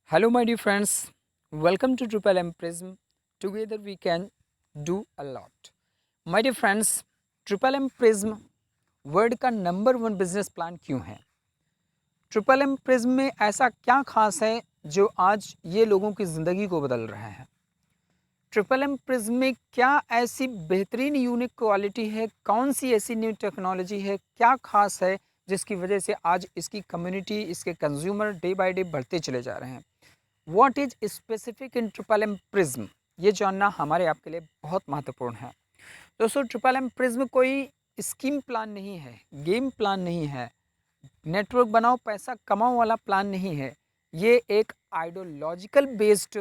Hello, my dear friends. Welcome to Triple M Prism. Together we can do a lot. My dear friends, Triple M Prism world का number one business plan क्यों है? Triple M prism में ऐसा क्या खास है जो आज ये लोगों की ज़िंदगी को बदल रहा है? ट्रिपल एम प्रिज्म में क्या ऐसी बेहतरीन यूनिक क्वालिटी है, कौन सी ऐसी न्यू टेक्नोलॉजी है, क्या खास है जिसकी वजह से आज इसकी कम्युनिटी, इसके कंज्यूमर डे बाय डे बढ़ते चले जा रहे हैं? What is specific in triple M prism, ये जानना हमारे आपके लिए बहुत महत्वपूर्ण है। दोस्तों, ट्रिपल एम प्रिज्म कोई स्कीम प्लान नहीं है, गेम प्लान नहीं है, नेटवर्क बनाओ पैसा कमाओ वाला प्लान नहीं है। ये एक आइडियोलॉजिकल बेस्ड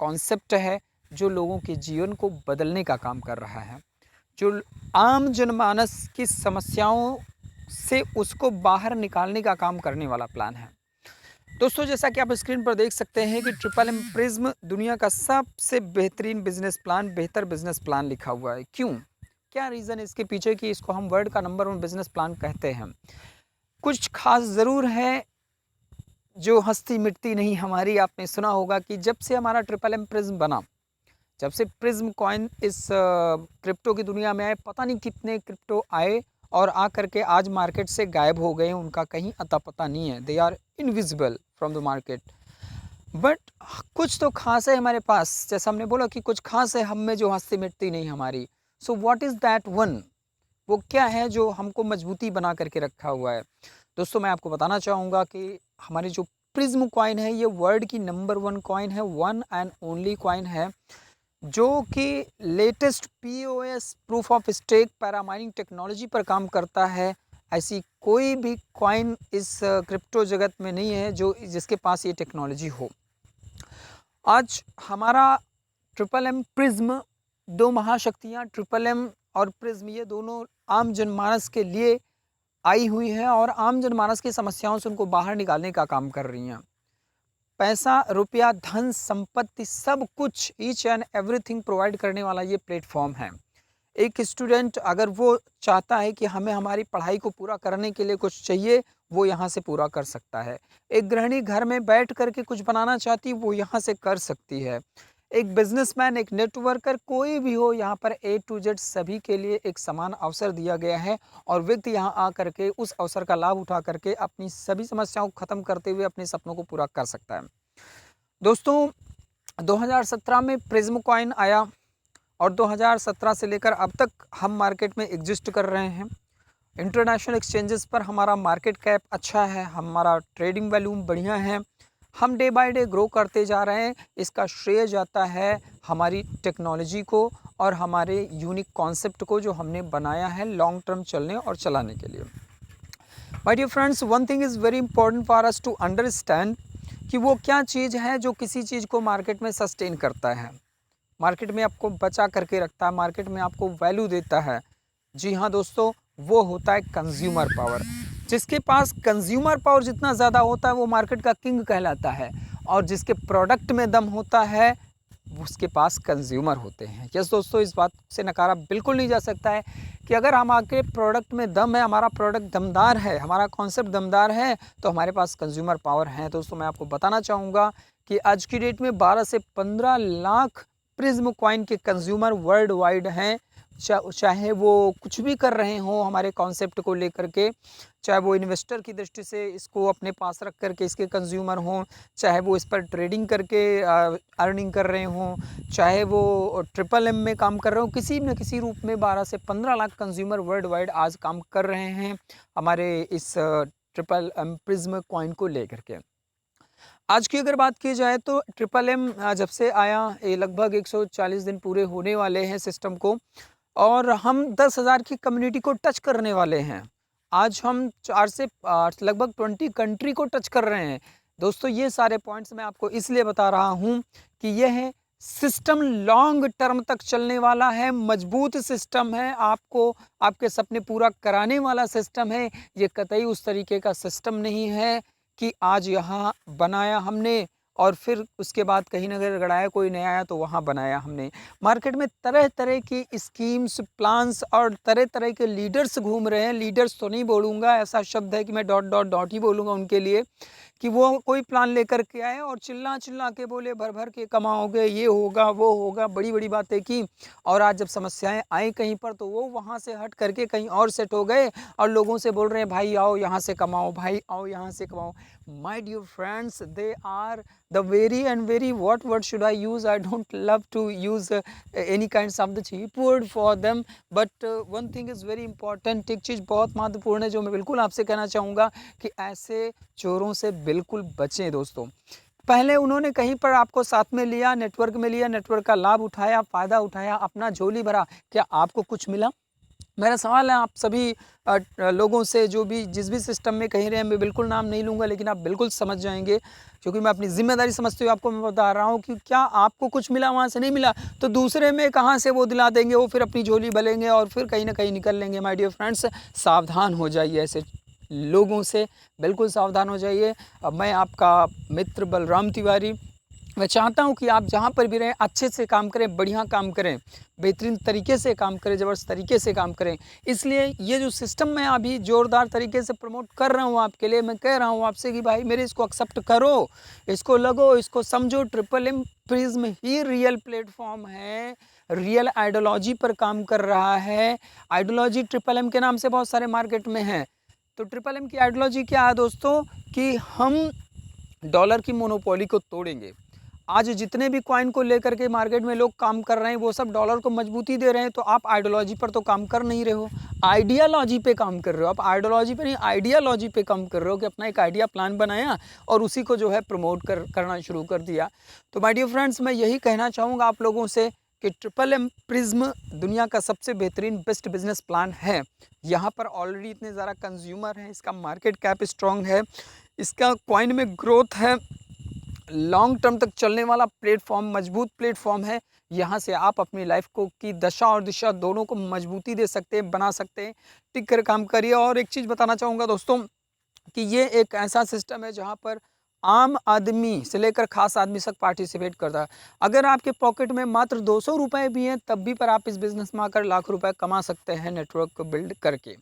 कॉन्सेप्ट है जो लोगों के जीवन को बदलने का काम कर रहा है, जो आम जनमानस की समस्याओं से उसको बाहर निकालने का काम करने वाला प्लान है। दोस्तों, जैसा कि आप स्क्रीन पर देख सकते हैं कि ट्रिपल एम प्रिज्म दुनिया का सबसे बेहतरीन बिजनेस प्लान, बेहतर बिजनेस प्लान लिखा हुआ है। क्यों? क्या रीज़न है इसके पीछे कि इसको हम वर्ल्ड का नंबर वन बिजनेस प्लान कहते हैं? कुछ खास ज़रूर है जो हस्ती मिटती नहीं हमारी। आपने सुना होगा कि जब से हमारा ट्रिपल एम प्रिज्म बना, जब से प्रिज्म कॉइन इस क्रिप्टो की दुनिया में आए, पता नहीं कितने क्रिप्टो आए और आ करके आज मार्केट से गायब हो गए, उनका कहीं अता पता नहीं है। They are invisible from the market. But कुछ तो खास है हमारे पास, जैसा हमने बोला कि कुछ खास है हम में जो हस्ती मिटती नहीं हमारी। So what is that one? वो क्या है जो हमको मजबूती बना करके रखा हुआ है? दोस्तों, मैं आपको बताना चाहूँगा कि हमारी जो प्रिज्म कॉइन है, ये वर्ल्ड की नंबर वन कॉइन है, वन एंड ओनली कॉइन है, जो कि latest POS, proof of stake, para mining technology पर काम करता है। ऐसी कोई भी कॉइन इस क्रिप्टो जगत में नहीं है जो जिसके पास ये टेक्नोलॉजी हो। आज हमारा ट्रिपल एम प्रिज्म, दो महाशक्तियाँ ट्रिपल एम और प्रिज्म, ये दोनों आम जनमानस के लिए आई हुई हैं और आम जनमानस की समस्याओं से उनको बाहर निकालने का काम कर रही हैं। पैसा, रुपया, धन, संपत्ति, सब कुछ, ईच एंड एवरीथिंग प्रोवाइड करने वाला ये प्लेटफॉर्म है। एक स्टूडेंट अगर वो चाहता है कि हमें हमारी पढ़ाई को पूरा करने के लिए कुछ चाहिए, वो यहाँ से पूरा कर सकता है। एक गृहिणी घर में बैठ कर के कुछ बनाना चाहती, वो यहाँ से कर सकती है। एक बिजनेसमैन, एक नेटवर्कर, कोई भी हो, यहाँ पर ए टू जेड सभी के लिए एक समान अवसर दिया गया है और व्यक्ति यहाँ आ करके उस अवसर का लाभ उठा करके अपनी सभी समस्याओं को ख़त्म करते हुए अपने सपनों को पूरा कर सकता है। दोस्तों, 2017 में प्रिज्म कॉइन आया और 2017 से लेकर अब तक हम मार्केट में एग्जिस्ट कर रहे हैं। इंटरनेशनल एक्सचेंजेस पर हमारा मार्केट कैप अच्छा है, हमारा ट्रेडिंग वैल्यूम बढ़िया है, हम डे बाय डे ग्रो करते जा रहे हैं। इसका श्रेय जाता है हमारी टेक्नोलॉजी को और हमारे यूनिक कॉन्सेप्ट को जो हमने बनाया है लॉन्ग टर्म चलने और चलाने के लिए। My dear friends, one thing is very important for us to understand कि वो क्या चीज़ है जो किसी चीज़ को मार्केट में सस्टेन करता है, मार्केट में आपको बचा करके रखता है, मार्केट में आपको वैल्यू देता है। जी हाँ दोस्तों, वो होता है कंज्यूमर पावर। जिसके पास कंज्यूमर पावर जितना ज़्यादा होता है वो मार्केट का किंग कहलाता है, और जिसके प्रोडक्ट में दम होता है उसके पास कंज्यूमर होते हैं। यस दोस्तों, इस बात से नकारा बिल्कुल नहीं जा सकता है कि अगर हमारे प्रोडक्ट में दम है, हमारा प्रोडक्ट दमदार है, हमारा कॉन्सेप्ट दमदार है, तो हमारे पास कंज्यूमर पावर है। दोस्तों, मैं आपको बताना चाहूँगा कि आज की डेट में 12 से 15 लाख प्रिज्म कॉइन के कंज्यूमर वर्ल्ड वाइड हैं। चाहे वो कुछ भी कर रहे हों हमारे कॉन्सेप्ट को लेकर के, चाहे वो इन्वेस्टर की दृष्टि से इसको अपने पास रख करके इसके कंज्यूमर हों, चाहे वो इस पर ट्रेडिंग करके अर्निंग कर रहे हों, चाहे वो ट्रिपल एम में काम कर रहे हो, किसी न किसी रूप में 12 से 15 लाख कंज्यूमर वर्ल्ड वाइड आज काम कर रहे हैं हमारे इस ट्रिपल एम प्रिज्म कॉइन को लेकर के। आज की अगर बात की जाए तो ट्रिपल एम जब से आया, ये लगभग 140 दिन पूरे होने वाले हैं सिस्टम को, और हम 10,000 की कम्युनिटी को टच करने वाले हैं। आज हम 4 से लगभग 20 कंट्री को टच कर रहे हैं। दोस्तों, ये सारे पॉइंट्स मैं आपको इसलिए बता रहा हूँ कि यह सिस्टम लॉन्ग टर्म तक चलने वाला है, मजबूत सिस्टम है, आपको आपके सपने पूरा कराने वाला सिस्टम है। ये कतई उस तरीके का सिस्टम नहीं है कि आज यहाँ बनाया हमने और फिर उसके बाद कहीं ना कहीं गड़ाया कोई नया आया तो वहाँ बनाया हमने। मार्केट में तरह तरह की स्कीम्स, प्लान्स और तरह तरह के लीडर्स घूम रहे हैं। लीडर्स तो नहीं बोलूँगा, ऐसा शब्द है कि मैं डॉट डॉट डॉट ही बोलूँगा उनके लिए, कि वो कोई प्लान लेकर के आए और चिल्ला चिल्ला के बोले भर भर के कमाओगे, ये होगा वो होगा, बड़ी बड़ी बातें की। और आज जब समस्याएं आई कहीं पर तो वो वहाँ से हट करके कहीं और सेट हो गए और लोगों से बोल रहे हैं भाई आओ यहाँ से कमाओ, भाई आओ यहाँ से कमाओ। My dear friends, they are the very and very what word should I use? I don't love to use any kinds of the cheap word for them, but one thing is very important। एक चीज़ बहुत महत्वपूर्ण है जो मैं बिल्कुल आपसे कहना चाहूँगा कि ऐसे चोरों से बिल्कुल बचें दोस्तों। पहले उन्होंने कहीं पर आपको साथ में लिया, नेटवर्क में लिया, नेटवर्क का लाभ उठाया, फ़ायदा उठाया, अपना झोली भरा, क्या आपको कुछ मिला? मेरा सवाल है आप सभी लोगों से जो भी जिस भी सिस्टम में कहीं रहे, मैं बिल्कुल नाम नहीं लूँगा लेकिन आप बिल्कुल समझ जाएंगे क्योंकि मैं अपनी ज़िम्मेदारी समझते हुए आपको मैं बता रहा हूँ कि क्या आपको कुछ मिला वहाँ से? नहीं मिला तो दूसरे में कहाँ से वो दिला देंगे, वो फिर अपनी झोली भलेंगे और फिर कहीं ना कहीं निकल लेंगे। माय डियर फ्रेंड्स, सावधान हो जाइए ऐसे लोगों से, बिल्कुल सावधान हो जाइए। मैं आपका मित्र बलराम तिवारी, मैं चाहता हूं कि आप जहां पर भी रहें अच्छे से काम करें, बढ़िया काम करें, बेहतरीन तरीके से काम करें, ज़बरदस्त तरीके से काम करें। इसलिए ये जो सिस्टम मैं अभी ज़ोरदार तरीके से प्रमोट कर रहा हूं आपके लिए, मैं कह रहा हूं आपसे कि भाई मेरे इसको एक्सेप्ट करो, इसको लगो, इसको समझो। ट्रिपल एम प्रिज्म ही रियल प्लेटफॉर्म है, रियल आइडियोलॉजी पर काम कर रहा है। आइडियोलॉजी ट्रिपल एम के नाम से बहुत सारे मार्केट में हैं। तो ट्रिपल एम की आइडियोलॉजी क्या है दोस्तों कि हम डॉलर की मोनोपोली को तोड़ेंगे। आज जितने भी कॉइन को लेकर के मार्केट में लोग काम कर रहे हैं वो सब डॉलर को मजबूती दे रहे हैं, तो आप आइडियोलॉजी पर तो काम कर नहीं रहे हो, आइडियालॉजी पे काम कर रहे हो। आप आइडियोलॉजी पे नहीं, आइडियालॉजी पे काम कर रहे हो कि अपना एक आइडिया प्लान बनाया और उसी को जो है प्रमोट करना शुरू कर दिया। तो माय डियर फ्रेंड्स, मैं यही कहना चाहूँगा आप लोगों से कि ट्रिपल एम प्रिज्म दुनिया का सबसे बेहतरीन बेस्ट बिजनेस प्लान है। यहाँ पर ऑलरेडी इतने ज़्यादा कंज्यूमर हैं, इसका मार्केट कैप स्ट्रॉन्ग है, इसका कॉइन में ग्रोथ है, लॉन्ग टर्म तक चलने वाला प्लेटफॉर्म, मजबूत प्लेटफॉर्म है। यहाँ से आप अपनी लाइफ को की दशा और दिशा दोनों को मजबूती दे सकते हैं, बना सकते हैं। टिक कर काम करिए। और एक चीज़ बताना चाहूँगा दोस्तों कि ये एक ऐसा सिस्टम है जहाँ पर आम आदमी से लेकर खास आदमी तक पार्टिसिपेट करता है। अगर आपके पॉकेट में मात्र 200 रुपये भी हैं तब भी पर आप इस बिज़नेस में आकर लाख रुपए कमा सकते हैं नेटवर्क को बिल्ड करके।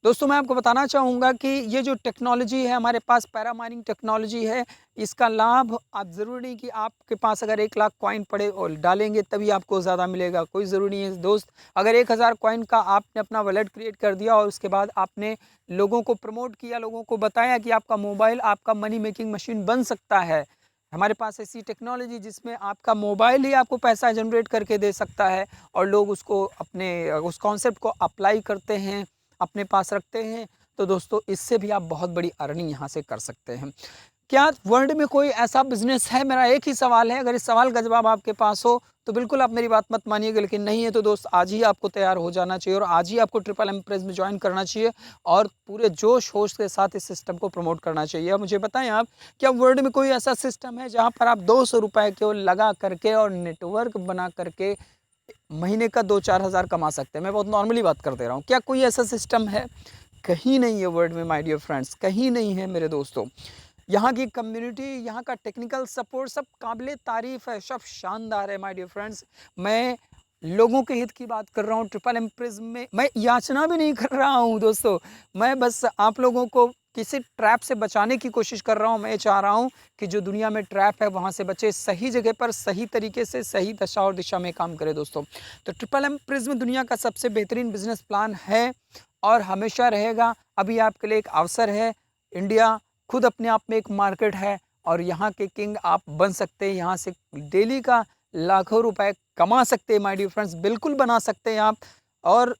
दोस्तों मैं आपको बताना चाहूँगा कि ये जो टेक्नोलॉजी है हमारे पास, पैरा माइनिंग टेक्नोलॉजी है, इसका लाभ आप ज़रूरी नहीं कि आपके पास अगर 1 लाख कॉइन पड़े और डालेंगे तभी आपको ज़्यादा मिलेगा, कोई ज़रूरी नहीं है दोस्त। अगर 1000 कॉइन का आपने अपना वॉलेट क्रिएट कर दिया और उसके बाद आपने लोगों को प्रमोट किया, लोगों को बताया कि आपका मोबाइल आपका मनी मेकिंग मशीन बन सकता है। हमारे पास ऐसी टेक्नोलॉजी जिसमें आपका मोबाइल ही आपको पैसा जनरेट करके दे सकता है और लोग उसको अपने उस कॉन्सेप्ट को अप्लाई करते हैं, अपने पास रखते हैं। तो दोस्तों इससे भी आप बहुत बड़ी अर्निंग यहाँ से कर सकते हैं। क्या वर्ल्ड में कोई ऐसा बिजनेस है? मेरा एक ही सवाल है। अगर इस सवाल का जवाब आपके पास हो तो बिल्कुल आप मेरी बात मत मानिएगा, लेकिन नहीं है तो दोस्त आज ही आपको तैयार हो जाना चाहिए और आज ही आपको ट्रिपल एम प्रेस में ज्वाइन करना चाहिए और पूरे जोश होश के साथ इस सिस्टम को प्रमोट करना चाहिए। अब मुझे बताएं आप, क्या वर्ल्ड में कोई ऐसा सिस्टम है जहाँ पर आप 200 रुपये केवल लगा करके और नेटवर्क बना करके महीने का 2-4 हज़ार कमा सकते हैं? मैं बहुत नॉर्मली बात कर दे रहा हूँ। क्या कोई ऐसा सिस्टम है? कहीं नहीं है वर्ल्ड में माय डियर फ्रेंड्स, कहीं नहीं है मेरे दोस्तों। यहाँ की कम्युनिटी, यहाँ का टेक्निकल सपोर्ट सब काबिले तारीफ़ है, सब शानदार है माय डियर फ्रेंड्स। मैं लोगों के हित की बात कर रहा हूँ। ट्रिपल एम प्रिज्म में मैं याचना भी नहीं कर रहा हूँ दोस्तों, मैं बस आप लोगों को किसी ट्रैप से बचाने की कोशिश कर रहा हूँ। मैं चाह रहा हूँ कि जो दुनिया में ट्रैप है वहाँ से बचे, सही जगह पर सही तरीके से सही दशा और दिशा में काम करे दोस्तों। तो ट्रिपल एम प्रिज्म दुनिया का सबसे बेहतरीन बिजनेस प्लान है और हमेशा रहेगा। अभी आपके लिए एक अवसर है। इंडिया खुद अपने आप में एक मार्केट है और यहाँ के किंग आप बन सकते हैं। यहाँ से डेली का लाखों रुपए कमा सकते हैं माय डियर फ्रेंड्स, बिल्कुल बना सकते हैं आप और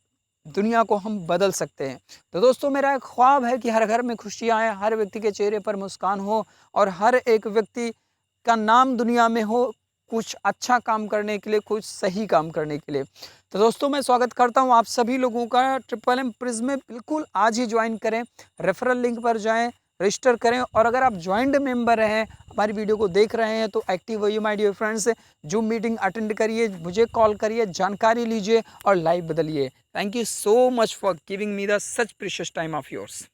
दुनिया को हम बदल सकते हैं। तो दोस्तों मेरा एक ख्वाब है कि हर घर में खुशियाँ आए, हर व्यक्ति के चेहरे पर मुस्कान हो और हर एक व्यक्ति का नाम दुनिया में हो कुछ अच्छा काम करने के लिए, कुछ सही काम करने के लिए। तो दोस्तों मैं स्वागत करता हूं आप सभी लोगों का ट्रिपल एम प्रिज्म में। बिल्कुल आज ही ज्वाइन करें, रेफरल लिंक पर जाएं, रजिस्टर करें और अगर आप ज्वाइंट मेंबर हैं, हमारी वीडियो को देख रहे हैं तो एक्टिव होइए my dear friends. Zoom meeting attend करिए, मुझे कॉल करिए, जानकारी लीजिए और लाइव बदलिए। Thank you so much for giving me the such precious time of yours.